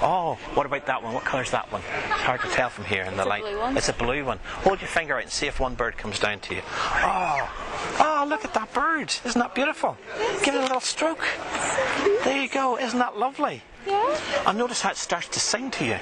Oh, what about that one? What colour's that one? It's hard to tell from here in the light. It's a blue one. Hold your finger out and see if one bird comes down to you. Oh, look at that bird. Isn't that beautiful? Give it a little stroke. There you go. Isn't that lovely? Yeah. And notice how it starts to sing to you.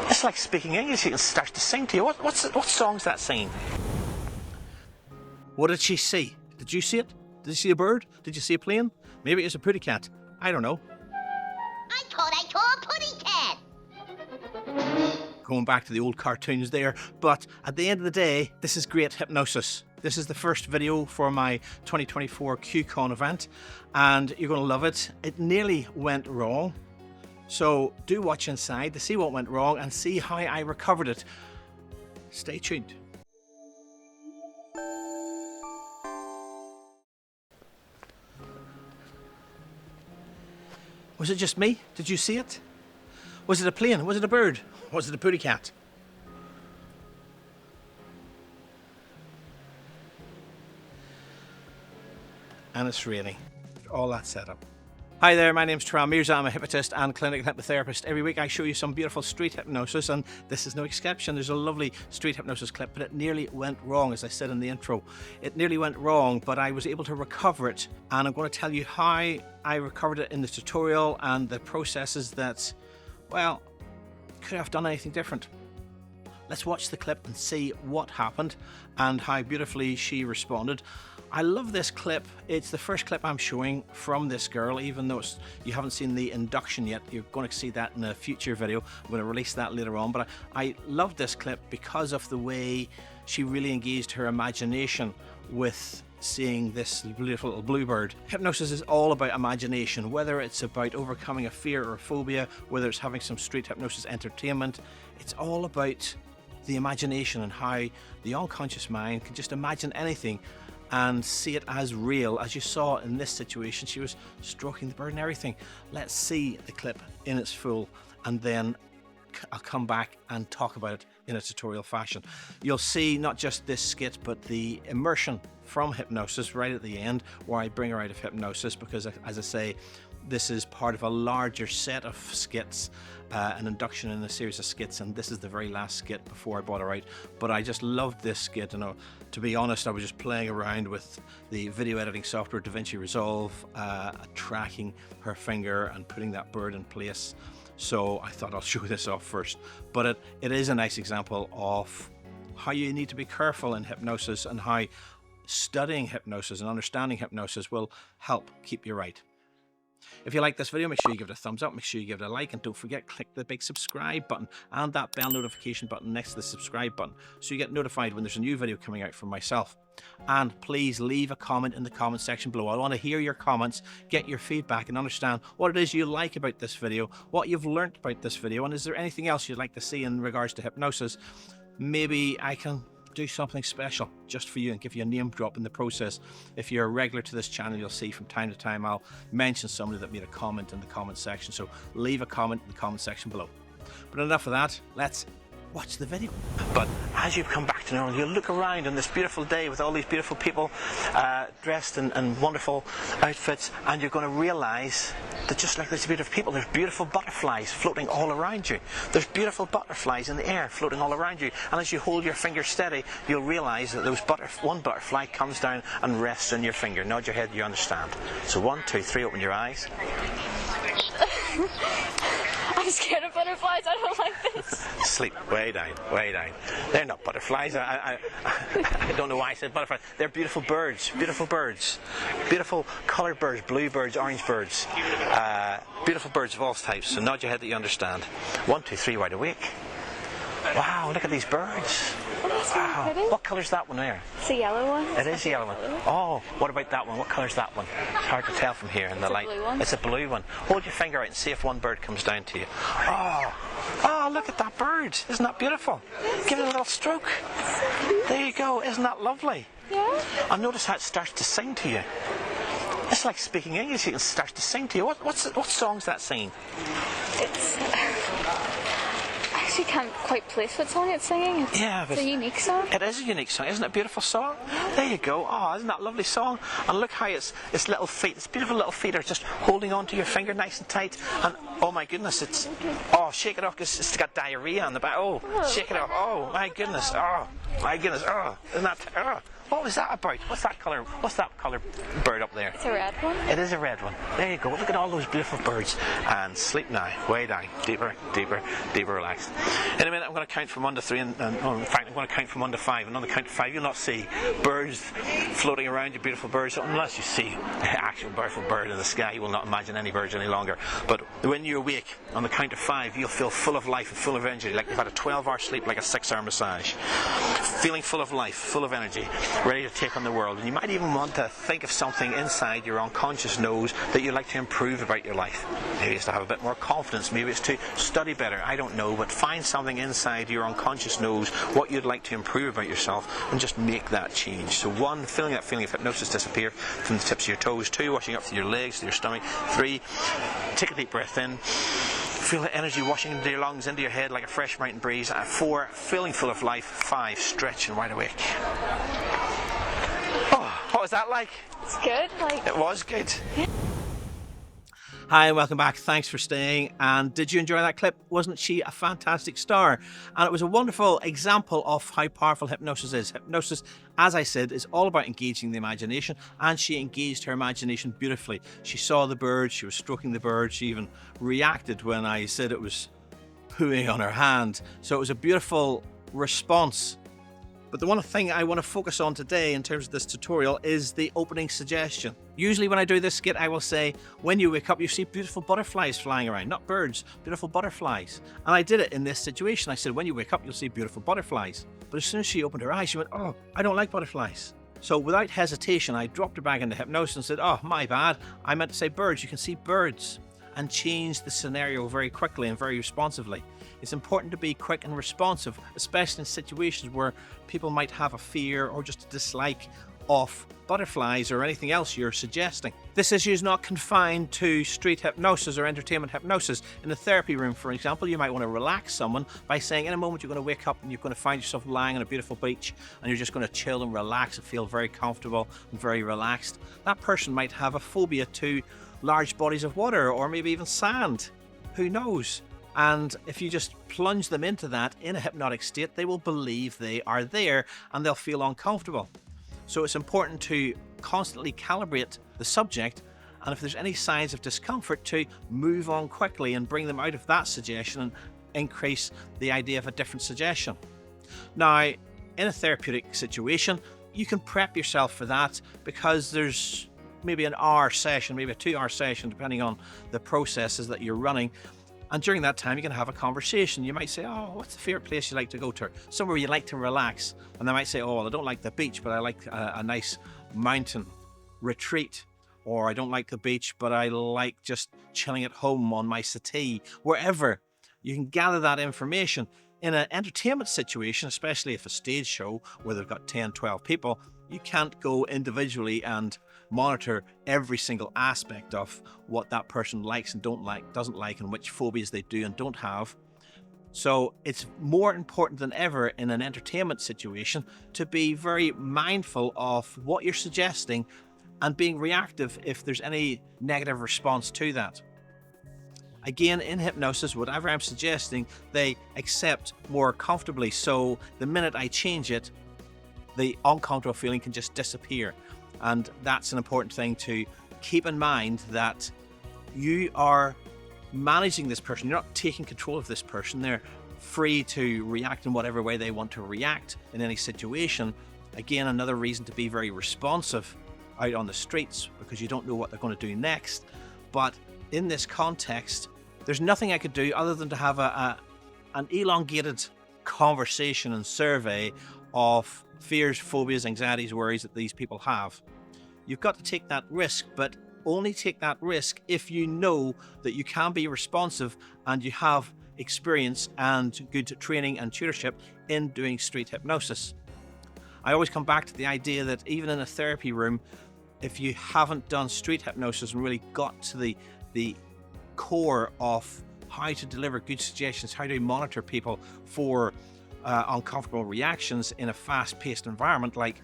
It's like speaking English. It starts to sing to you. What song's that singing? What did she see? Did you see it? Did you see a bird? Did you see a plane? Maybe it's a putty cat. I don't know. I thought I saw a putty cat. Going back to the old cartoons there, but at the end of the day, this is great hypnosis. This is the first video for my 2024 QCon event, and you're going to love it. It nearly went wrong, so do watch inside to see what went wrong and see how I recovered it. Stay tuned. Was it just me? Did you see it? Was it a plane? Was it a bird? Was it a putty cat? And it's raining. All that set up. Hi there, my name's Turan. I'm a hypnotist and clinical hypnotherapist. Every week I show you some beautiful street hypnosis, and this is no exception. There's a lovely street hypnosis clip, but it nearly went wrong, as I said in the intro. It nearly went wrong, but I was able to recover it, and I'm going to tell you how I recovered it in the tutorial and the processes that, well, could I have done anything different? Let's watch the clip and see what happened and how beautifully she responded. I love this clip. It's the first clip I'm showing from this girl, even though you haven't seen the induction yet. You're going to see that in a future video. I'm going to release that later on, but I love this clip because of the way she really engaged her imagination with seeing this beautiful little bluebird. Hypnosis is all about imagination, whether it's about overcoming a fear or a phobia, whether it's having some street hypnosis entertainment. It's all about the imagination and how the unconscious mind can just imagine anything and see it as real. As you saw in this situation, she was stroking the bird and everything. Let's see the clip in its full, and then I'll come back and talk about it in a tutorial fashion. You'll see not just this skit, but the immersion from hypnosis right at the end, where I bring her out of hypnosis, because as I say, this is part of a larger set of skits, an induction in a series of skits, and this is the very last skit before I brought her out. But I just loved this skit, and to be honest, I was just playing around with the video editing software DaVinci Resolve, tracking her finger and putting that bird in place. So I thought I'll show this off first. But it is a nice example of how you need to be careful in hypnosis, and how studying hypnosis and understanding hypnosis will help keep you right. If you like this video, make sure you give it a thumbs up, make sure you give it a like, and don't forget, click the big subscribe button and that bell notification button next to the subscribe button so you get notified when there's a new video coming out from myself. And please leave a comment in the comment section below. I want to hear your comments, get your feedback, and understand what it is you like about this video, what you've learnt about this video, and is there anything else you'd like to see in regards to hypnosis. Maybe I can do something special just for you and give you a name drop in the process. If you're a regular to this channel, you'll see from time to time I'll mention somebody that made a comment in the comment section, so leave a comment in the comment section below. But enough of that, let's watch the video. But as you come back to normal, you look around on this beautiful day with all these beautiful people dressed in wonderful outfits, and you're going to realize that just like there's beautiful people, there's beautiful butterflies floating all around you. There's beautiful butterflies in the air floating all around you, and as you hold your finger steady, you'll realize that one butterfly comes down and rests on your finger. Nod your head, you understand. So 1, 2, 3, open your eyes. I'm scared of butterflies. I don't like this. Sleep way down, way down. They're not butterflies. I don't know why I said butterflies. They're beautiful birds. Beautiful birds. Beautiful coloured birds. Blue birds, orange birds. Beautiful birds of all types. So nod your head that you understand. 1, 2, 3, wide awake. Wow, look at these birds. Oh, that's really pretty. What colour's that one there? It's a yellow one. It is a yellow one. Oh, what about that one? What colour's that one? It's hard to tell from here in the light. Blue one. It's a blue one. Hold your finger out and see if one bird comes down to you. Oh, look at that bird. Isn't that beautiful? Give it a little stroke. There you go. Isn't that lovely? Yeah. And notice how it starts to sing to you. It's like speaking English. It starts to sing to you. What song's that singing? It's... I actually can't quite place what song it's singing. Yeah, but It's a unique song. it is a unique song. Isn't it a beautiful song? There you go. Oh, isn't that a lovely song? And look how its little feet, its beautiful little feet are just holding on to your finger nice and tight. And oh my goodness, shake it off because it's got diarrhea on the back. Oh, shake it off. Oh my goodness. Oh my goodness. Oh, isn't that? What was that about? What's that colour? What's that colour bird up there? It's a red one. It is a red one. There you go. Look at all those beautiful birds. And sleep now. Way down. Deeper, deeper, deeper relaxed. In a minute, I'm going to count from 1 to 3. In fact, I'm going to count from 1 to 5. And on the count of 5, you'll not see birds floating around you, beautiful birds. Unless you see an actual beautiful bird in the sky, you will not imagine any birds any longer. But when you awake, on the count of 5, you'll feel full of life and full of energy. Like you've had a 12-hour sleep, like a 6-hour massage. Feeling full of life, full of energy, ready to take on the world. And you might even want to think of something inside your unconscious knows that you'd like to improve about your life. Maybe it's to have a bit more confidence, maybe it's to study better, I don't know, but find something inside your unconscious knows what you'd like to improve about yourself and just make that change. So 1, feeling that feeling of hypnosis disappear from the tips of your toes. 2, washing up through your legs, through your stomach. 3, take a deep breath in. Feel the energy washing into your lungs, into your head like a fresh mountain breeze. 4, feeling full of life. 5, stretch and wide awake. Oh, what was that like? It's good. It was good. Hi and welcome back. Thanks for staying. And did you enjoy that clip? Wasn't she a fantastic star? And it was a wonderful example of how powerful hypnosis is. Hypnosis, as I said, is all about engaging the imagination, and she engaged her imagination beautifully. She saw the bird, she was stroking the bird, she even reacted when I said it was pooing on her hand. So it was a beautiful response. But the one thing I want to focus on today in terms of this tutorial is the opening suggestion. Usually when I do this skit, I will say, when you wake up, you see beautiful butterflies flying around, not birds, beautiful butterflies. And I did it in this situation. I said, when you wake up, you'll see beautiful butterflies. But as soon as she opened her eyes, she went, oh, I don't like butterflies. So without hesitation, I dropped her back into hypnosis and said, oh, my bad. I meant to say birds. You can see birds. And change the scenario very quickly and very responsively. It's important to be quick and responsive, especially in situations where people might have a fear or just a dislike of butterflies or anything else you're suggesting. This issue is not confined to street hypnosis or entertainment hypnosis. In a therapy room, for example, you might want to relax someone by saying in a moment you're going to wake up and you're going to find yourself lying on a beautiful beach and you're just going to chill and relax and feel very comfortable and very relaxed. That person might have a phobia to large bodies of water or maybe even sand. Who knows? And if you just plunge them into that in a hypnotic state, they will believe they are there and they'll feel uncomfortable. So it's important to constantly calibrate the subject, and if there's any signs of discomfort, to move on quickly and bring them out of that suggestion and increase the idea of a different suggestion. Now, in a therapeutic situation, you can prep yourself for that because there's maybe an hour session, maybe a 2-hour session, depending on the processes that you're running. And during that time, you can have a conversation. You might say, oh, what's the favourite place you like to go to? Somewhere you like to relax. And they might say, oh, well, I don't like the beach, but I like a nice mountain retreat. Or I don't like the beach, but I like just chilling at home on my settee. Wherever you can gather that information. In an entertainment situation, especially if a stage show where they've got 10, 12 people, you can't go individually and monitor every single aspect of what that person likes and doesn't like, and which phobias they do and don't have. So it's more important than ever in an entertainment situation to be very mindful of what you're suggesting and being reactive if there's any negative response to that. Again, in hypnosis, whatever I'm suggesting, they accept more comfortably. So the minute I change it, the uncomfortable feeling can just disappear. And that's an important thing to keep in mind, that you are managing this person. You're not taking control of this person. They're free to react in whatever way they want to react in any situation. Again, another reason to be very responsive out on the streets, because you don't know what they're going to do next. But in this context, there's nothing I could do other than to have an elongated conversation and survey of fears, phobias, anxieties, worries that these people have. You've got to take that risk, but only take that risk if you know that you can be responsive and you have experience and good training and tutorship in doing street hypnosis. I always come back to the idea that even in a therapy room, if you haven't done street hypnosis and really got to the core of how to deliver good suggestions, how to monitor people for uncomfortable reactions in a fast-paced environment like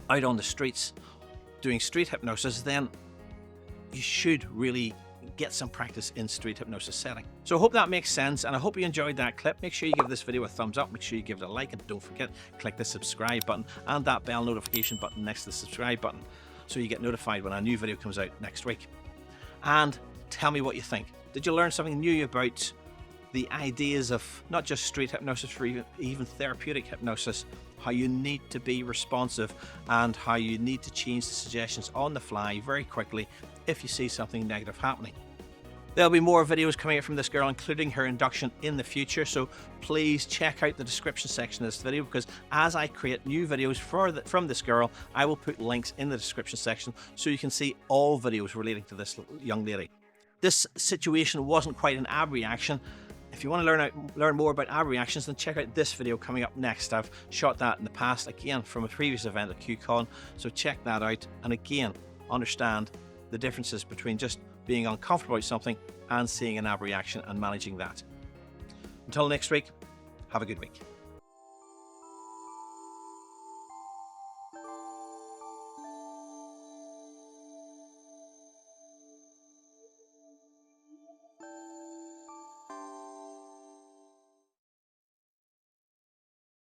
out on the streets doing street hypnosis, then you should really get some practice in street hypnosis setting. So I hope that makes sense, and I hope you enjoyed that clip. Make sure you give this video a thumbs up, make sure you give it a like, and don't forget, click the subscribe button and that bell notification button next to the subscribe button so you get notified when a new video comes out next week. And tell me what you think. Did you learn something new about the ideas of not just street hypnosis, or even therapeutic hypnosis, how you need to be responsive and how you need to change the suggestions on the fly very quickly if you see something negative happening? There'll be more videos coming out from this girl, including her induction, in the future, so please check out the description section of this video, because as I create new videos from this girl, I will put links in the description section so you can see all videos relating to this young lady. This situation wasn't quite an ab reaction. If you want to learn more about ab reactions, then check out this video coming up next. I've shot that in the past, again from a previous event at QCon, so check that out, and again understand the differences between just being uncomfortable with something and seeing an ab reaction and managing that. Until next week, have a good week.